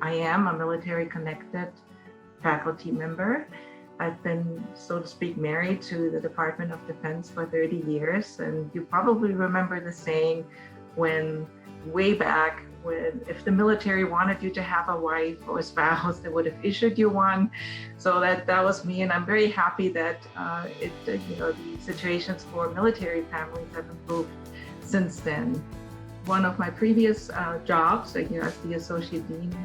I am a military connected faculty member. I've been, so to speak, married to the Department of Defense for 30 years. And you probably remember the saying when way back when if the military wanted you to have a wife or a spouse, they would have issued you one. So that was me. And I'm very happy that the situations for military families have improved since then. One of my previous jobs, as the associate dean,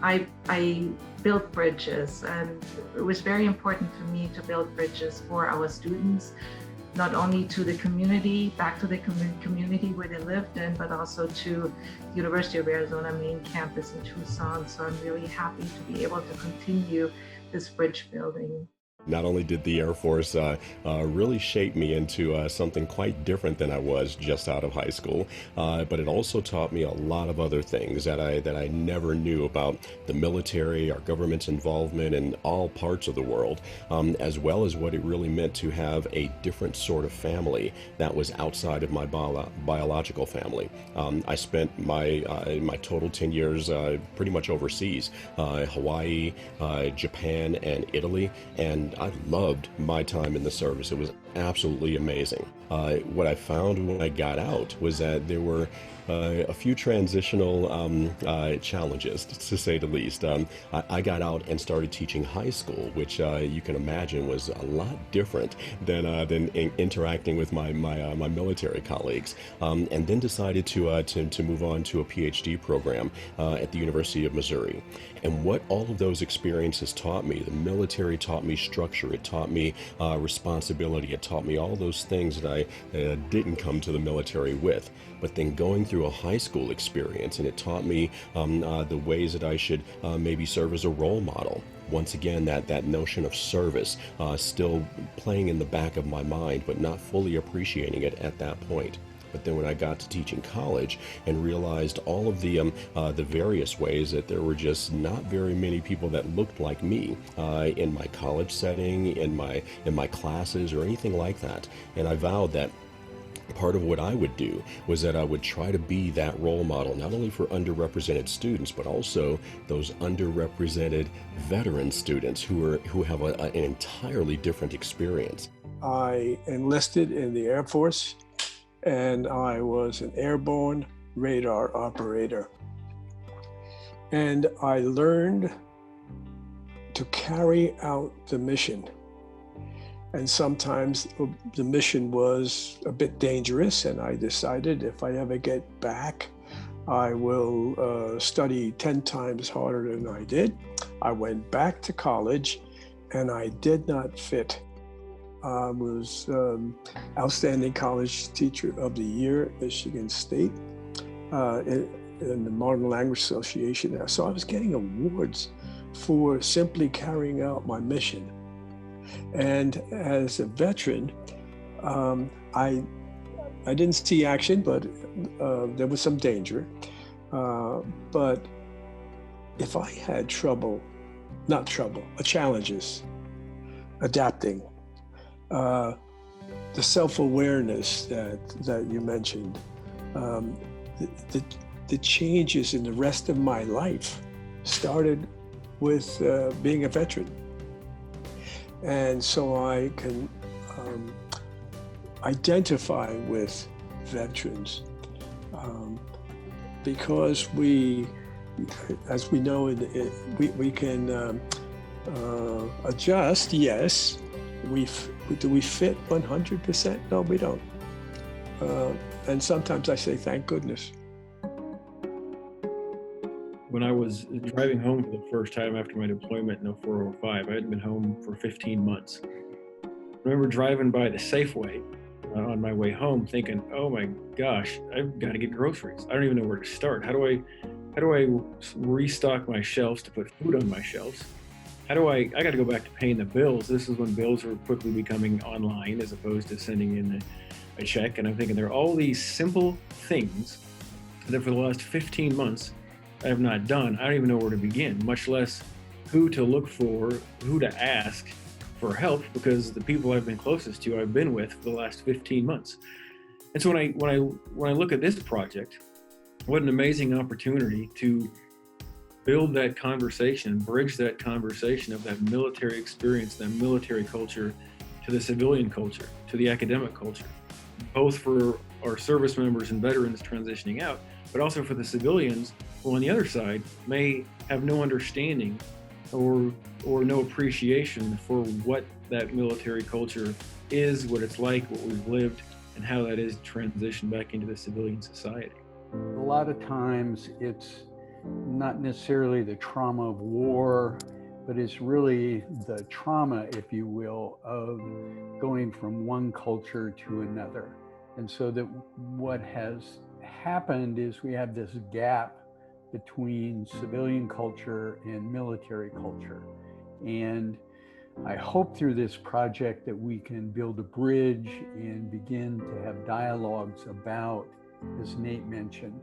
I built bridges, and it was very important for me to build bridges for our students, not only to the community, back to the community where they lived in, but also to University of Arizona main campus in Tucson. So I'm really happy to be able to continue this bridge building. Not only did the Air Force really shape me into something quite different than I was just out of high school, but it also taught me a lot of other things that I never knew about the military, our government's involvement in all parts of the world, as well as what it really meant to have a different sort of family that was outside of my biological family. I spent my total 10 years pretty much overseas, Hawaii, Japan, and Italy, and I loved my time in the service. It was absolutely amazing. What I found when I got out was that there were a few transitional challenges, to say the least. I got out and started teaching high school, which you can imagine was a lot different than interacting with my military colleagues. And then decided to move on to a PhD program at the University of Missouri. And what all of those experiences taught me, the military taught me structure, it taught me responsibility, it taught me all those things that I didn't come to the military with. But then going through a high school experience, and it taught me the ways that I should maybe serve as a role model. Once again, that notion of service still playing in the back of my mind, but not fully appreciating it at that point. But then when I got to teaching college and realized all of the various ways that there were just not very many people that looked like me in my college setting, in my classes, or anything like that, and I vowed that part of what I would do was that I would try to be that role model, not only for underrepresented students, but also those underrepresented veteran students who have an entirely different experience. I enlisted in the Air Force, and I was an airborne radar operator. And I learned to carry out the mission. And sometimes the mission was a bit dangerous, and I decided if I ever get back, I will study 10 times harder than I did. I went back to college, and I did not fit. I was Outstanding College Teacher of the Year at Michigan State in the Modern Language Association. So I was getting awards for simply carrying out my mission. And as a veteran, I didn't see action, but there was some danger. But if I had challenges adapting, the self-awareness that you mentioned, the changes in the rest of my life started with being a veteran. And so I can identify with veterans because as we know, we can adjust, yes. Do we fit 100%? No, we don't. And sometimes I say, thank goodness. When I was driving home for the first time after my deployment in 0405, I hadn't been home for 15 months. I remember driving by the Safeway on my way home thinking, oh my gosh, I've got to get groceries. I don't even know where to start. How do I restock my shelves to put food on my shelves? I got to go back to paying the bills. This is when bills were quickly becoming online as opposed to sending in a check. And I'm thinking there are all these simple things that for the last 15 months I have not done. I don't even know where to begin, much less who to look for, who to ask for help, because the people I've been closest to, I've been with for the last 15 months. And so when I look at this project, what an amazing opportunity to build that conversation, bridge that conversation of that military experience, that military culture, to the civilian culture, to the academic culture, both for our service members and veterans transitioning out, but also for the civilians who on the other side may have no understanding or no appreciation for what that military culture is, what it's like, what we've lived, and how that is transitioned back into the civilian society. A lot of times it's not necessarily the trauma of war, but it's really the trauma, if you will, of going from one culture to another. And so that what has happened is we have this gap between civilian culture and military culture. And I hope through this project that we can build a bridge and begin to have dialogues about, as Nate mentioned,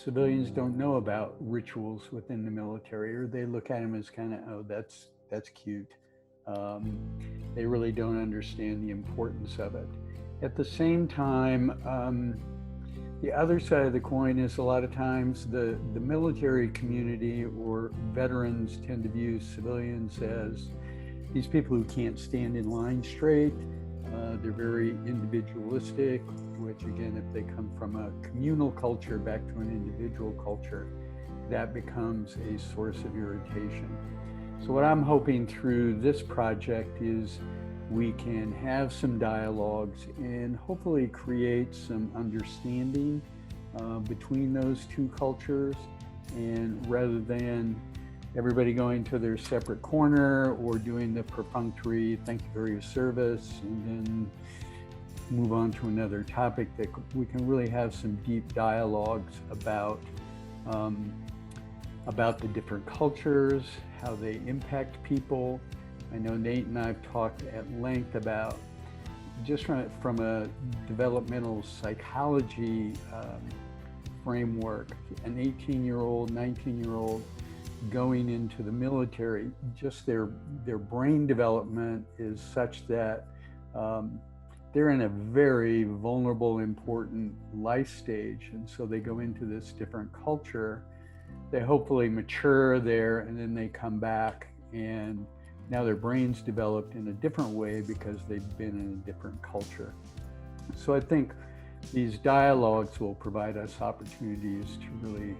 civilians don't know about rituals within the military, or they look at them as kind of, oh, that's cute. They really don't understand the importance of it. At the same time, the other side of the coin is a lot of times the military community or veterans tend to view civilians as these people who can't stand in line straight. They're very individualistic, which again, if they come from a communal culture back to an individual culture, that becomes a source of irritation. So what I'm hoping through this project is we can have some dialogues and hopefully create some understanding between those two cultures, and rather than everybody going to their separate corner or doing the perfunctory thank you for your service and then move on to another topic, that we can really have some deep dialogues about the different cultures, how they impact people. I know Nate and I've talked at length about just from a developmental psychology framework, an 18-year-old, 19-year-old going into the military, just their brain development is such that they're in a very vulnerable, important life stage. And so they go into this different culture, they hopefully mature there, and then they come back and now their brain's developed in a different way because they've been in a different culture. So I think these dialogues will provide us opportunities to really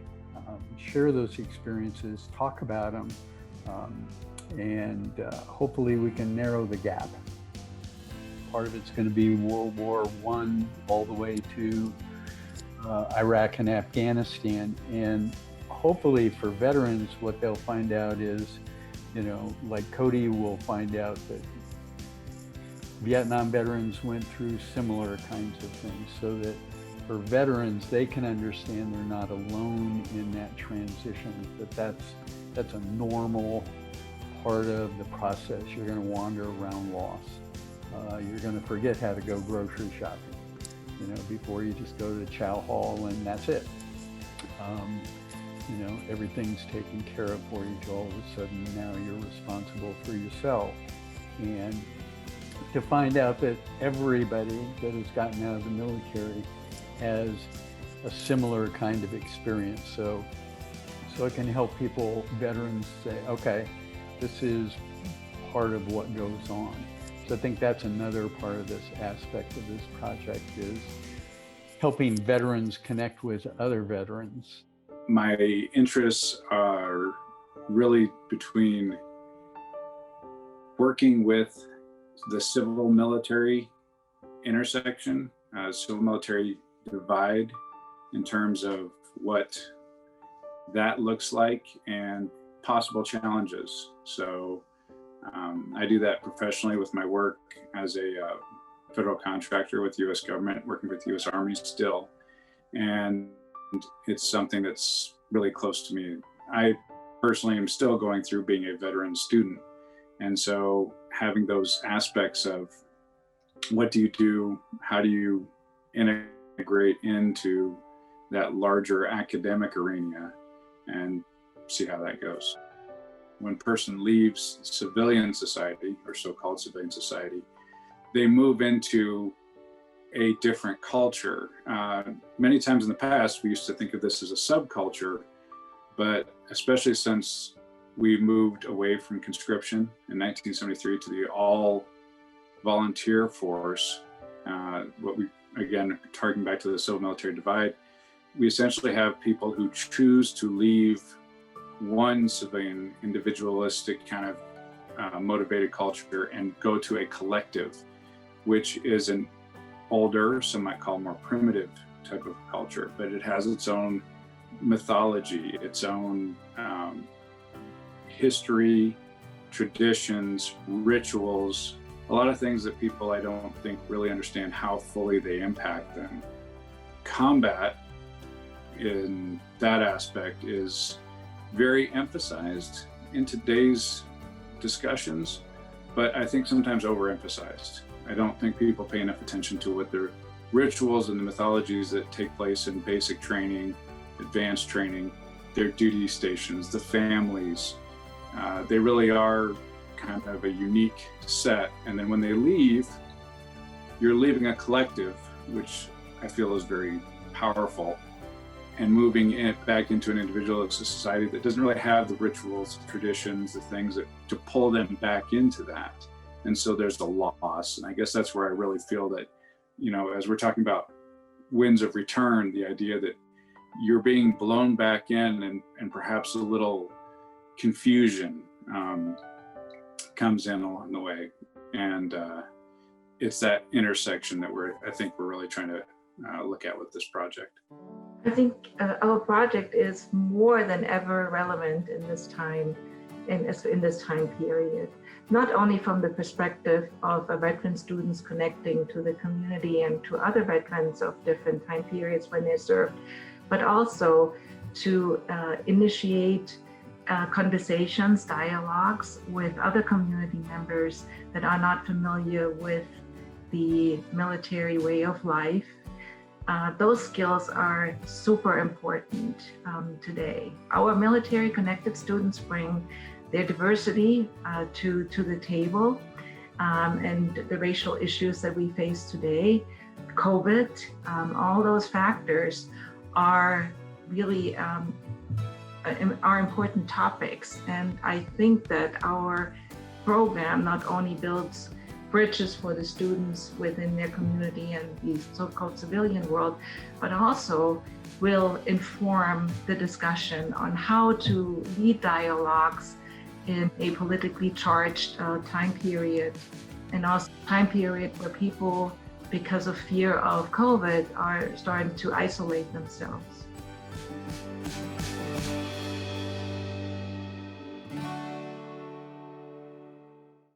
share those experiences, talk about them, and hopefully we can narrow the gap. Part of it's going to be World War I all the way to Iraq and Afghanistan. And hopefully for veterans, what they'll find out is, you know, like Cody will find out that Vietnam veterans went through similar kinds of things, so that for veterans, they can understand they're not alone in that transition, that that's a normal part of the process. You're going to wander around lost. You're going to forget how to go grocery shopping, you know, before you just go to the chow hall and that's it. You know, everything's taken care of for you till all of a sudden now you're responsible for yourself. And to find out that everybody that has gotten out of the military has a similar kind of experience. So it can help people, veterans, say, okay, this is part of what goes on. So I think that's another part of this aspect of this project, is helping veterans connect with other veterans. My interests are really between working with the civil military intersection, civil military divide, in terms of what that looks like and possible challenges. So I do that professionally with my work as a federal contractor with the U.S. government, working with the U.S. Army still. And it's something that's really close to me. I personally am still going through being a veteran student. And so having those aspects of what do you do, how do you integrate into that larger academic arena, and see how that goes. When a person leaves civilian society, or so-called civilian society, they move into a different culture. Many times in the past, we used to think of this as a subculture, but especially since we moved away from conscription in 1973 to the all volunteer force, what we, again, targeting back to the civil military divide, we essentially have people who choose to leave one civilian individualistic kind of motivated culture and go to a collective, which is an older, some might call more primitive type of culture, but it has its own mythology, its own history, traditions, rituals, a lot of things that people, I don't think, really understand how fully they impact them. Combat in that aspect is very emphasized in today's discussions, but I think sometimes overemphasized. I don't think people pay enough attention to what the rituals and the mythologies that take place in basic training, advanced training, their duty stations, the families. They really are kind of a unique set. And then when they leave, you're leaving a collective, which I feel is very powerful, and moving it back into an individualistic society that doesn't really have the rituals, traditions, the things that to pull them back into that. And so there's a loss. And I guess that's where I really feel that, as we're talking about winds of return, the idea that you're being blown back in and perhaps a little confusion comes in along the way. And it's that intersection that I think we're really trying to look at with this project. I think our project is more than ever relevant in this time, in this time period, not only from the perspective of veteran students connecting to the community and to other veterans of different time periods when they served, but also to initiate conversations, dialogues with other community members that are not familiar with the military way of life. Those skills are super important today. Our military connected students bring their diversity to the table, and the racial issues that we face today, COVID, all those factors are really are important topics. And I think that our program not only builds bridges for the students within their community and the so-called civilian world, but also will inform the discussion on how to lead dialogues in a politically charged time period, and also time period where people, because of fear of COVID, are starting to isolate themselves.